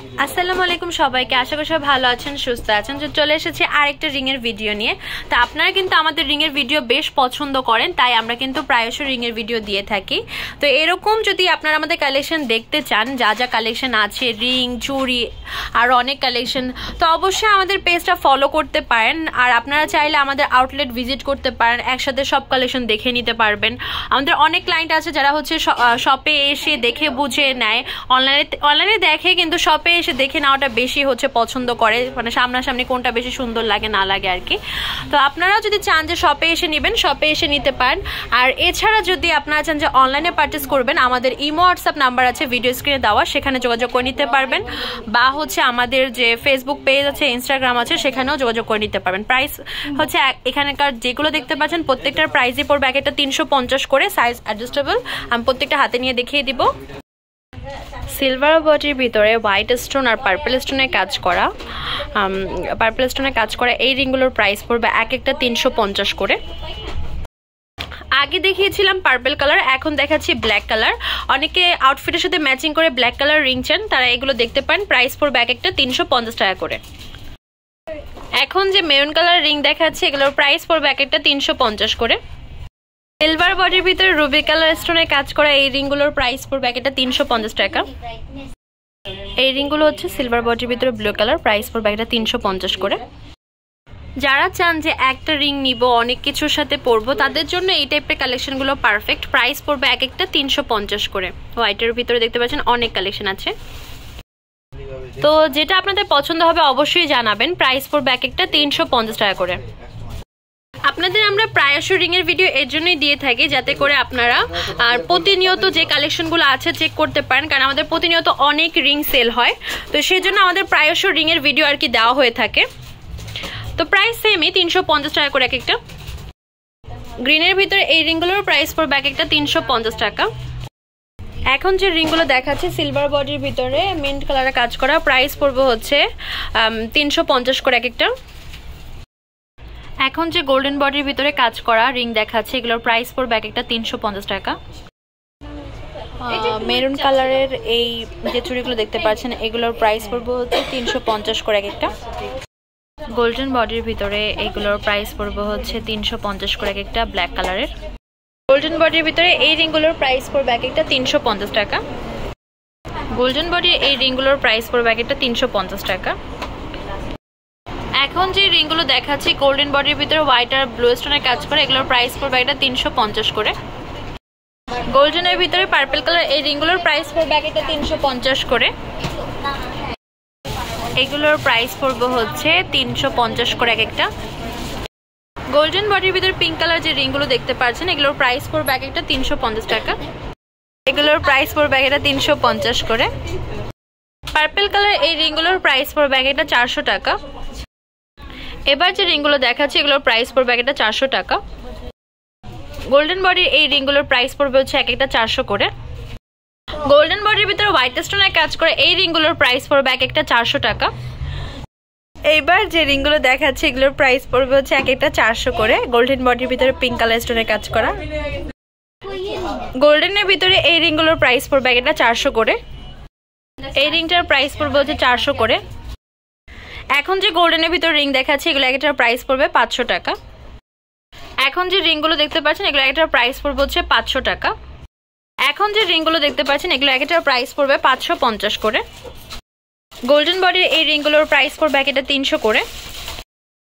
আসসালামু আলাইকুম সবাইকে, আশা করি সবাই ভালো আছেন, সুস্থ আছেন। তো চলে এসেছি আরেকটা রিং এর ভিডিও নিয়ে। তো আপনারা কিন্তু আমাদের রিং এর ভিডিও বেশ পছন্দ করেন, তাই আমরা কিন্তু প্রায়শই রিং এর ভিডিও দিয়ে থাকি। তো এরকম যদি আপনারা আমাদের কালেকশন দেখতে চান, যা যা কালেকশন আছে, রিং, চুড়ি আর অনেক কালেকশন, তো অবশ্যই আমাদের পেজটা ফলো করতে পারেন। আর আপনারা চাইলে আমাদের আউটলেট ভিজিট করতে পারেন, একসাথে সব কালেকশন দেখে নিতে পারবেন। আমাদের অনেক ক্লায়েন্ট আছে যারা হচ্ছে শপে এসে দেখে বুঝে নেয়, অনলাইনে দেখে কিন্তু শপে এসে দেখে নেওয়াটা বেশি হচ্ছে পছন্দ করে, মানে সামনাসামনি কোনটা বেশি সুন্দর লাগে না লাগে আর কি। তো আপনারাও যদি চান যে শপে এসে নেবেন, শপে এসে নিতে পারেন। আর এছাড়া যদি আপনারা চান যে অনলাইনে পারচেস করবেন, আমাদের ইমো হোয়াটসঅ্যাপ নাম্বার আছে ভিডিও স্ক্রিনে দেওয়া, সেখানে যোগাযোগ করে নিতে পারবেন। বা হচ্ছে আমাদের যে ফেসবুক পেজ আছে, ইনস্টাগ্রাম আছে, সেখানেও যোগাযোগ করে নিতে পারবেন। প্রাইস হচ্ছে এখানকার যেগুলো দেখতে পাচ্ছেন প্রত্যেকটার প্রাইসই পড়বে এক একটা 350 করে, সাইজ অ্যাডজাস্টেবল। আমি প্রত্যেকটা হাতে নিয়ে দেখিয়ে দিব। সিলভার বডির ভিতরে হোয়াইট স্টোন আর পার্পল স্টোনের কাজ করা এই রিংগুলোর প্রাইস পড়বে এক একটা 350 করে। আগে দেখিয়েছিলাম পার্পল কালার, এখন দেখাচ্ছি ব্ল্যাক কালার। অনেকে আউটফিটের সাথে ম্যাচিং করে ব্ল্যাক কালার রিং চান, তারা এগুলো দেখতে পান। প্রাইস পড়বে এক একটা 350 টাকা করে। এখন যে মেরুন কালার রিং দেখাচ্ছি, এগুলোর প্রাইস পড়বে এক একটা 350 করে। সিলভার বডির ভিতরে রুবি কালার স্টোনের কাজ করা এই রিংগুলোর প্রাইস পড়বে এক একটা 350 টাকা। এই রিংগুলো হচ্ছে সিলভার বডির ভিতরে ব্লু কালার, প্রাইস পড়বে একটা 350 করে। যারা চান যে একটা রিং নিব, অনেক কিছুর সাথে পরবো, তাদের জন্য এই টাইপের কালেকশনগুলো পারফেক্ট। প্রাইস পড়বে এক একটা 350 করে। হোয়াইটের ভিতরে দেখতে পাচ্ছেন অনেক কালেকশন আছে, তো যেটা আপনাদের পছন্দ হবে অবশ্যই জানাবেন। প্রাইস পড়বে এক একটা 350 টাকা করে। আপনাদের আমরা প্রায়শই রিং এর ভিডিও এর জন্যই দিয়ে থাকি, যাতে করে আপনারা আর প্রতিনিয়ত যে কালেকশনগুলো আছে চেক করতে পারেন, কারণ আমাদের প্রতিনিয়ত অনেক রিং সেল হয়, তো সেই জন্য আমাদের প্রায়শই রিং এর ভিডিও আর কি দেওয়া হয়ে থাকে। তো প্রাইস সেমই 350 টাকা করে এক একটা। গ্রিনের ভিতরে এই রিংগুলোর প্রাইস পড়বে এক একটা 350 টাকা। এখন যে রিংগুলো দেখাচ্ছে সিলভার বডির ভিতরে মিন্ট কালারের কাজ করা, প্রাইস পড়বে হচ্ছে 350 করে এক একটা। এখন যে গোল্ডেন বডির ভিতরে কাজ করা রিং দেখাচ্ছে, এগুলোর প্রাইস পড়বে এক একটা 350 টাকা। মেরুন কালারের এই যে চুড়িগুলো দেখতে পাচ্ছেন, এগুলোর প্রাইস পড়বে হচ্ছে 350 করে এক একটা। গোল্ডেন বডির ভিতরে এগুলোর প্রাইস পড়বে হচ্ছে 350 করে এক একটা, ব্ল্যাক কালারের। গোল্ডেন বডির ভিতরে এই রিংগুলোর প্রাইস পড়বে এক একটা 350 টাকা। গোল্ডেন বডির এই রিংগুলোর প্রাইস পড়বে এক একটা 350 টাকা। এখন যে রিংগুলো দেখাচ্ছি গোল্ডেন বডির ভিতরে হোয়াইট আর ব্লু স্টোনের কাজ করে, এগুলোর প্রাইস পড়বে একটা 350 করে। গোল্ডেনের ভিতরে পার্পল কালার এই রিংগুলোর প্রাইস পড়বে একটা 350 করে। এগুলোর প্রাইস পড়বে হচ্ছে 350 করে এক একটা। গোল্ডেন বডির ভিতরে পিঙ্ক কালার যে রিংগুলো দেখতে পাচ্ছেন, এগুলোর প্রাইস পড়বে এক একটা 350 টাকা। এগুলোর প্রাইস পড়বে একটা 350 করে। পার্পল কালার এই রিংগুলোর প্রাইস পড়বে একটা 400 টাকা। এবার যে রিংগুলো দেখাচ্ছি, এগুলোর প্রাইস পড়বে একটা 400 টাকা। গোল্ডেন বডির এই রিংগুলোর প্রাইস পড়বে হচ্ছে এক একটা 400 করে। গোল্ডেন বডির ভিতরে হোয়াইট স্টোনের কাজ করে এই রিংগুলোর প্রাইস পড়বে এক একটা 400 টাকা। এইবার যে রিংগুলো দেখাচ্ছি, এগুলোর প্রাইস পড়বে হচ্ছে এক একটা 400 করে। গোল্ডেন বডির ভিতরে পিঙ্ক কালার স্টোনের কাজ করা। গোল্ডেনের ভিতরে এই রিংগুলোর প্রাইস পড়বে এক একটা 400 করে। এই রিংটার প্রাইস পড়বে হচ্ছে 400 করে। এখন যে গোল্ডেনের ভিতরে রিং দেখাচ্ছি, এগুলো একটার প্রাইস পড়বে 500 টাকা। এখন যে রিংগুলো দেখতে পাচ্ছেন, এগুলো একটার প্রাইস পড়বে হচ্ছে 500 টাকা। এখন যে রিংগুলো দেখতে পাচ্ছেন, এগুলো একটার প্রাইস পড়বে 550 করে। গোল্ডেন বডির এই রিংগুলোর প্রাইস পড়বে একটা 300 করে।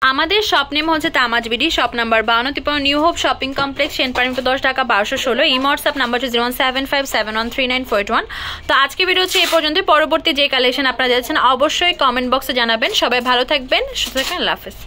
আমাদের শপ নেম হচ্ছে তামাজ BD, shop number 52 new hope shopping complex, Senpara 10 টাকা 1216। ইমো হোয়াটসঅ্যাপ নাম্বার হচ্ছে 01757139481। তো আজকে ভিডিও হচ্ছে এই পর্যন্ত। পরবর্তী যে কালেকশন আপনারা যাচ্ছেন অবশ্যই কমেন্ট বক্সে জানাবেন। সবাই ভালো থাকবেন, সুস্থ থাকবেন, আল্লাহ হাফেজ।